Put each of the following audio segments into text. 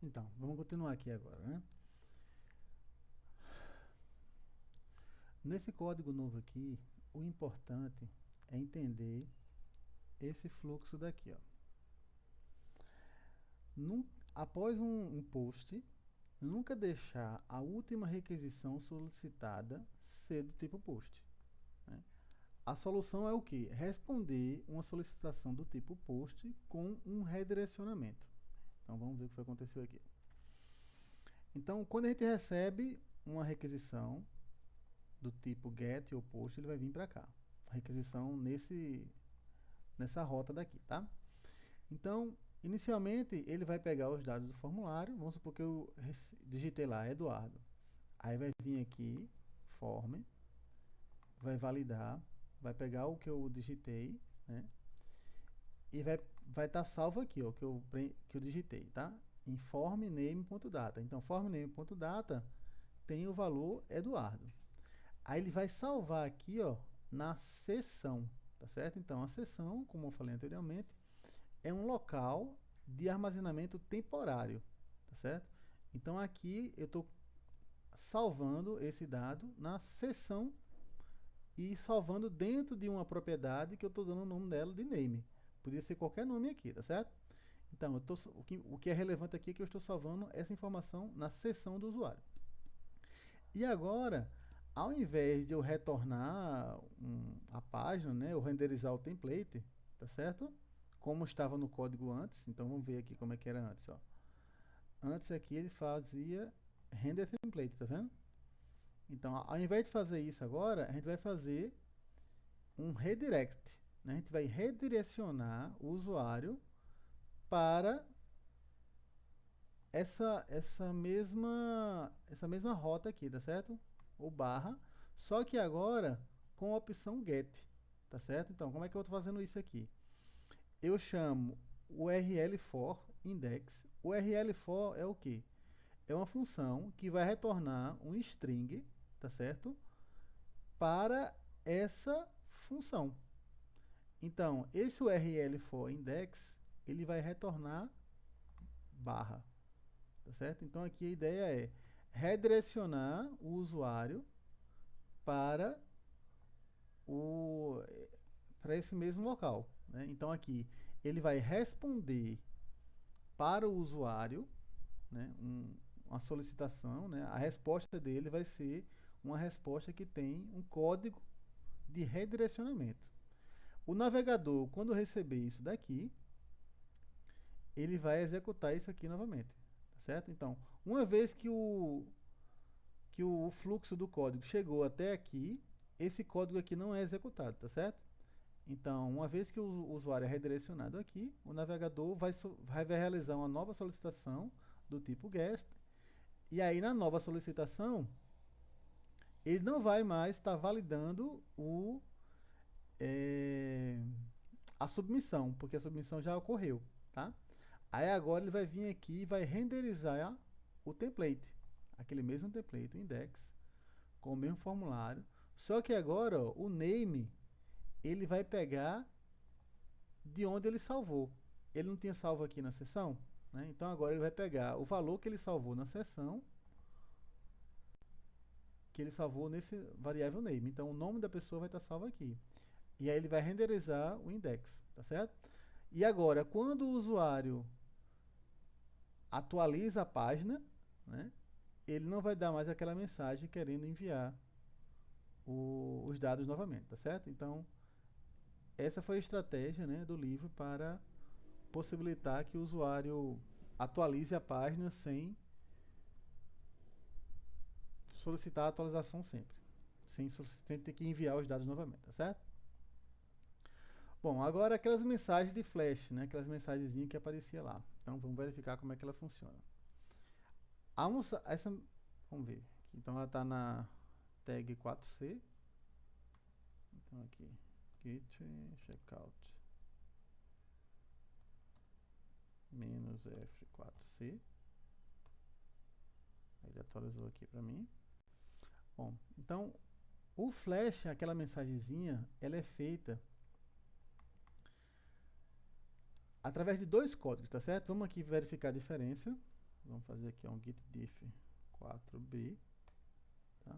Então, vamos continuar aqui agora, né? Nesse código novo aqui, o importante é entender esse fluxo daqui, ó. Após um post, nunca deixar a última requisição solicitada ser do tipo post, né? A solução é o que? Responder uma solicitação do tipo post com um redirecionamento. Então vamos ver o que foi que aconteceu aqui. Então, quando a gente recebe uma requisição do tipo get ou post, ele vai vir para cá. A requisição nessa rota daqui, tá? Então, inicialmente, ele vai pegar os dados do formulário. Vamos supor que eu digitei lá, Eduardo. Aí vai vir aqui, form, vai validar, vai pegar o que eu digitei, né? E vai estar salvo aqui, ó, que eu digitei, tá? Em formName.data. Então, formName.data tem o valor Eduardo. Aí ele vai salvar aqui, ó, na seção, tá certo? Então, a seção, como eu falei anteriormente, é um local de armazenamento temporário, tá certo? Então, aqui eu estou salvando esse dado na seção e salvando dentro de uma propriedade que eu estou dando o nome dela de name. Podia ser qualquer nome aqui, tá certo? Então, o que é relevante aqui é que eu estou salvando essa informação na seção do usuário. E agora, ao invés de eu retornar a página, né, ou renderizar o template, tá certo? Como estava no código antes, então vamos ver aqui como é que era antes, ó. Antes aqui ele fazia render template, tá vendo? Então, ao invés de fazer isso agora, a gente vai fazer um redirect, né? A gente vai redirecionar o usuário para essa mesma rota aqui, tá certo? Ou barra, só que agora com a opção get, tá certo? Então, como é que eu estou fazendo isso aqui? Eu chamo o URL for index. O URL for é o que? É uma função que vai retornar um string, tá certo? Para essa função. Então, esse URL for index, ele vai retornar barra, tá certo? Então aqui a ideia é redirecionar o usuário para o para esse mesmo local, né? Então aqui ele vai responder para o usuário, né, uma solicitação, né? A resposta dele vai ser uma resposta que tem um código de redirecionamento. O navegador, quando receber isso daqui, ele vai executar isso aqui novamente, tá certo? Então, uma vez que o fluxo do código chegou até aqui, esse código aqui não é executado, tá certo? Então, uma vez que o usuário é redirecionado aqui, o navegador vai realizar uma nova solicitação do tipo GET, e aí na nova solicitação, ele não vai mais estar validando é, a submissão, porque a submissão já ocorreu, tá? Aí agora ele vai vir aqui e vai renderizar o template, aquele mesmo template, o index, com o mesmo formulário, só que agora ó, o name ele vai pegar de onde ele salvou. Ele não tinha salvo aqui na seção, né? Então agora ele vai pegar o valor que ele salvou na seção, que ele salvou nesse variável name. Então o nome da pessoa vai estar salvo aqui. E aí ele vai renderizar o index, tá certo? E agora, quando o usuário atualiza a página, né, ele não vai dar mais aquela mensagem querendo enviar os dados novamente, tá certo? Então, essa foi a estratégia, né, do livro para possibilitar que o usuário atualize a página solicitar a atualização sempre, sem ter que enviar os dados novamente, tá certo? Bom, agora aquelas mensagens de flash, né, aquelas mensagenzinhas que aparecia lá. Então vamos verificar como é que ela funciona. Vamos ver. Então ela está na tag 4C. Então aqui, git checkout -f4c. Ele atualizou aqui para mim. Bom, então o flash, aquela mensagenzinha, ela é feita através de dois códigos, tá certo? Vamos aqui verificar a diferença. Vamos fazer aqui um git diff 4b, tá?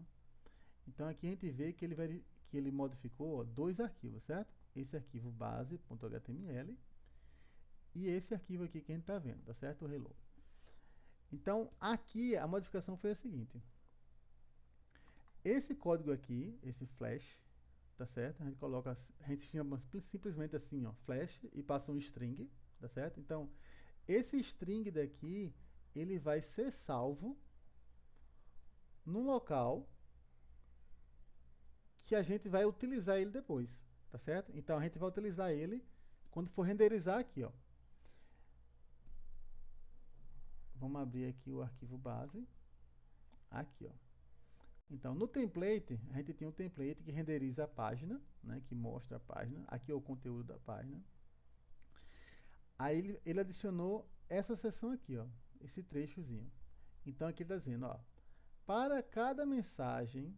Então aqui a gente vê que ele modificou, ó, dois arquivos, certo? Esse arquivo base.html e esse arquivo aqui que a gente está vendo, tá certo? O reload. Então aqui a modificação foi a seguinte: esse código aqui, esse flash, tá certo? A gente chama simplesmente assim, ó, flash, e passa um string, tá certo? Então esse string daqui, ele vai ser salvo num local que a gente vai utilizar ele depois, tá certo? Então a gente vai utilizar ele quando for renderizar aqui, ó. Vamos abrir aqui o arquivo base, aqui, ó. Então no template, a gente tem um template que renderiza a página, né, que mostra a página. Aqui é o conteúdo da página. Aí ele adicionou essa seção aqui, ó, esse trechozinho. Então aqui ele está dizendo, ó, para cada mensagem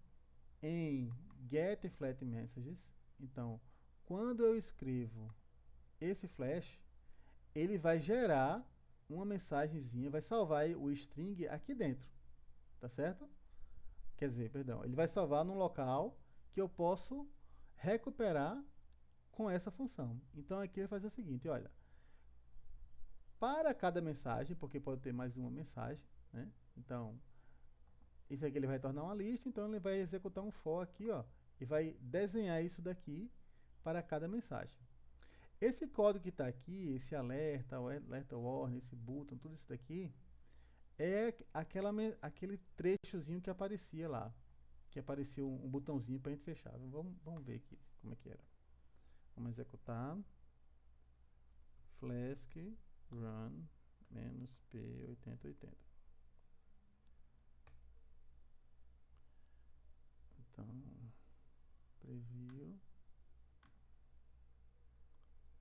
em getFlatMessages, então quando eu escrevo esse flash, ele vai gerar uma mensagenzinha, vai salvar o string aqui dentro, tá certo? Quer dizer, perdão, ele vai salvar num local que eu posso recuperar com essa função. Então aqui ele faz o seguinte, olha, para cada mensagem, porque pode ter mais uma mensagem, né? Então, isso aqui ele vai tornar uma lista, então ele vai executar um for aqui, ó, e vai desenhar isso daqui para cada mensagem. Esse código que está aqui, esse alerta, o alerta warning, esse button, tudo isso daqui, é aquele trechozinho que aparecia lá, que aparecia um botãozinho para a gente fechar. Vamos ver aqui como é que era. Vamos executar. Flask run -p8080. Então, preview.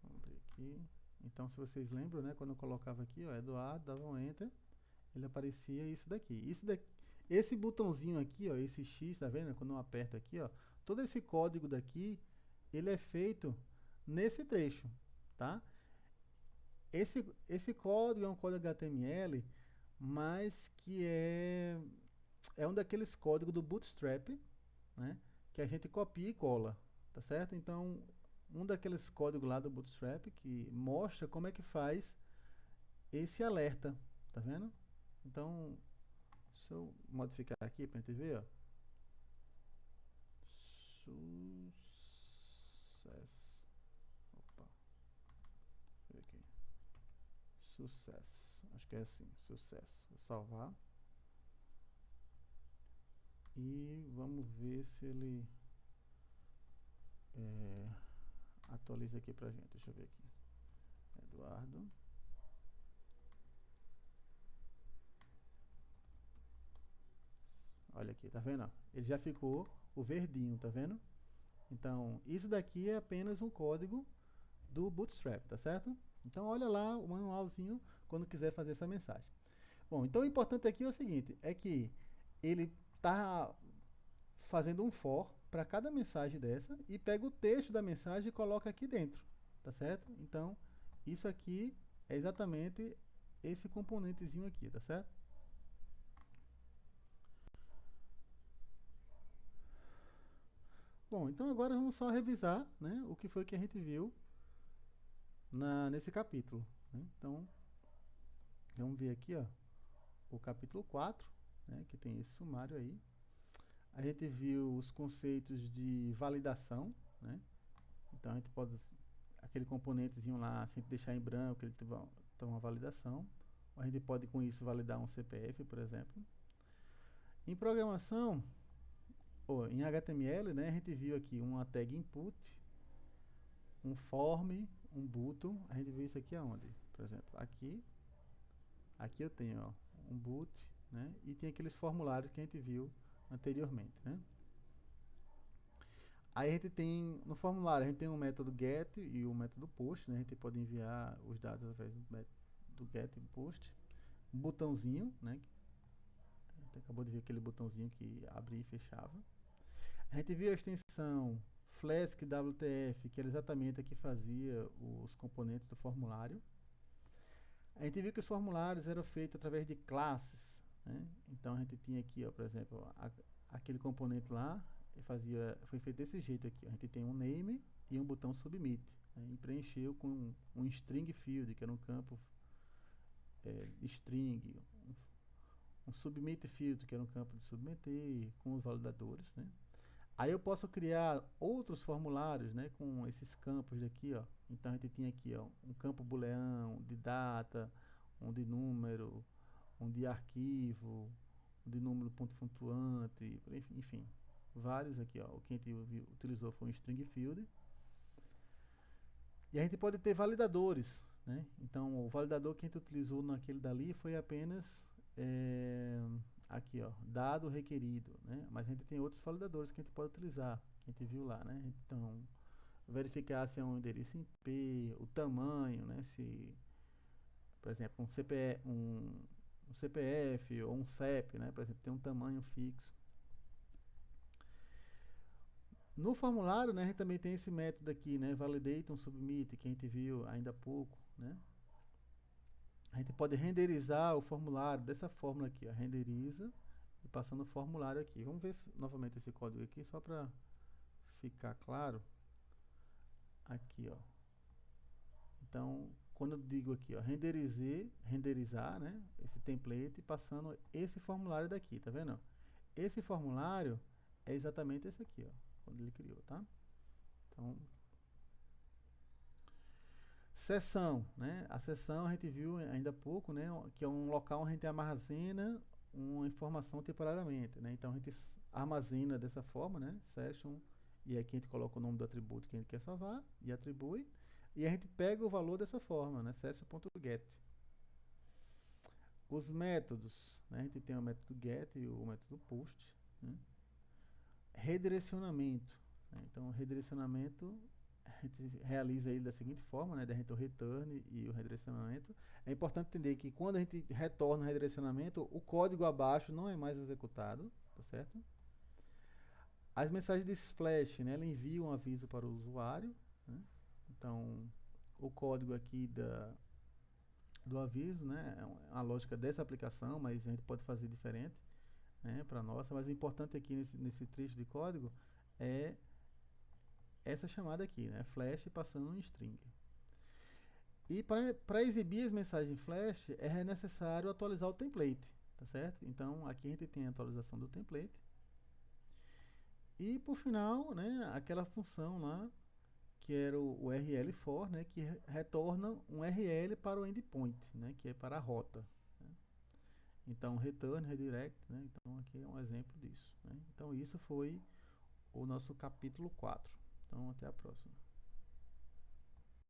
Vamos ver aqui. Então, se vocês lembram, né, quando eu colocava aqui, ó, Eduardo, dava um enter, ele aparecia isso daqui. Esse botãozinho aqui, ó, esse X, tá vendo? Quando eu aperto aqui, ó, todo esse código daqui, ele é feito nesse trecho, tá? Esse código é um código HTML, mas que é um daqueles códigos do Bootstrap, né, que a gente copia e cola, tá certo? Então, um daqueles códigos lá do Bootstrap que mostra como é que faz esse alerta, tá vendo? Então, se eu modificar aqui para a gente ver, ó, sucesso, opa, deixa eu ver aqui, sucesso, acho que é assim, sucesso, vou salvar e vamos ver se ele atualiza aqui pra gente, deixa eu ver aqui, Eduardo. Olha aqui, tá vendo? Ele já ficou o verdinho, tá vendo? Então, isso daqui é apenas um código do Bootstrap, tá certo? Então, olha lá o manualzinho quando quiser fazer essa mensagem. Bom, então o importante aqui é o seguinte, é que ele tá fazendo um for para cada mensagem dessa e pega o texto da mensagem e coloca aqui dentro, tá certo? Então, isso aqui é exatamente esse componentezinho aqui, tá certo? Bom, então agora vamos só revisar, né, o que foi que a gente viu nesse capítulo, né? Então, vamos ver aqui, ó, o capítulo 4, né, que tem esse sumário aí. A gente viu os conceitos de validação, né? Então, a gente pode, aquele componentezinho lá, se a gente deixar em branco, ele tem uma validação. A gente pode, com isso, validar um CPF, por exemplo. Em programação, ou em HTML, né, a gente viu aqui uma tag input, um form, um button. A gente viu isso aqui aonde? Por exemplo, aqui eu tenho, ó, um boot, né, e tem aqueles formulários que a gente viu anteriormente, né. Aí a gente tem, no formulário, a gente tem um método get e o método post, né, a gente pode enviar os dados através do get e post. Um botãozinho, né, a gente acabou de ver aquele botãozinho que abria e fechava. A gente viu a extensão Flask WTF, que era exatamente a que fazia os componentes do formulário. A gente viu que os formulários eram feitos através de classes, né? Então a gente tinha aqui, ó, por exemplo, aquele componente lá foi feito desse jeito aqui. A gente tem um name e um botão submit, né? E preencheu com um string field, que era um campo string, um submit field, que era um campo de submeter, com os validadores, né? Aí eu posso criar outros formulários, né, com esses campos daqui, ó. Então a gente tinha aqui, ó, um campo booleano, de data, um de número, um de arquivo, um de número ponto flutuante, enfim, vários aqui, ó. O que a gente utilizou foi um string field. E a gente pode ter validadores, né? Então o validador que a gente utilizou naquele dali foi apenas aqui, ó, dado requerido, né? Mas a gente tem outros validadores que a gente pode utilizar, que a gente viu lá, né? Então, verificar se é um endereço IP, o tamanho, né? Se, por exemplo, um CPF ou um CEP, né? Por exemplo, tem um tamanho fixo. No formulário, né, a gente também tem esse método aqui, né? Validate on submit, que a gente viu ainda há pouco, né? A gente pode renderizar o formulário dessa fórmula aqui, ó, renderiza e passando o formulário aqui. Vamos ver novamente esse código aqui, só para ficar claro. Aqui, ó. Então, quando eu digo aqui, ó, renderizar, né, esse template, passando esse formulário daqui, tá vendo? Esse formulário é exatamente esse aqui, ó, quando ele criou, tá? Então, seção, né? A seção a gente viu ainda há pouco, né, que é um local onde a gente armazena uma informação temporariamente, né? Então a gente armazena dessa forma, né? Session, e aqui a gente coloca o nome do atributo que a gente quer salvar e atribui, e a gente pega o valor dessa forma, né? Session.get. Os métodos, né? A gente tem o método get e o método post, né? Redirecionamento, né? Então o redirecionamento a gente realiza ele da seguinte forma, né? Da gente o return e o redirecionamento. É importante entender que quando a gente retorna o redirecionamento, o código abaixo não é mais executado, tá certo? As mensagens de splash, né? Ela envia um aviso para o usuário, né? Então, o código aqui do aviso, né? É a lógica dessa aplicação, mas a gente pode fazer diferente, né? Para nossa, mas o importante aqui nesse trecho de código é essa chamada aqui, né? Flash passando um string. E para exibir as mensagens flash é necessário atualizar o template, tá certo? Então aqui a gente tem a atualização do template. E por final, né, aquela função lá que era o URL for, né, que retorna um URL para o endpoint, né, que é para a rota, né? Então return, redirect, né? Então aqui é um exemplo disso, né? Então isso foi o nosso capítulo 4. Então até a próxima.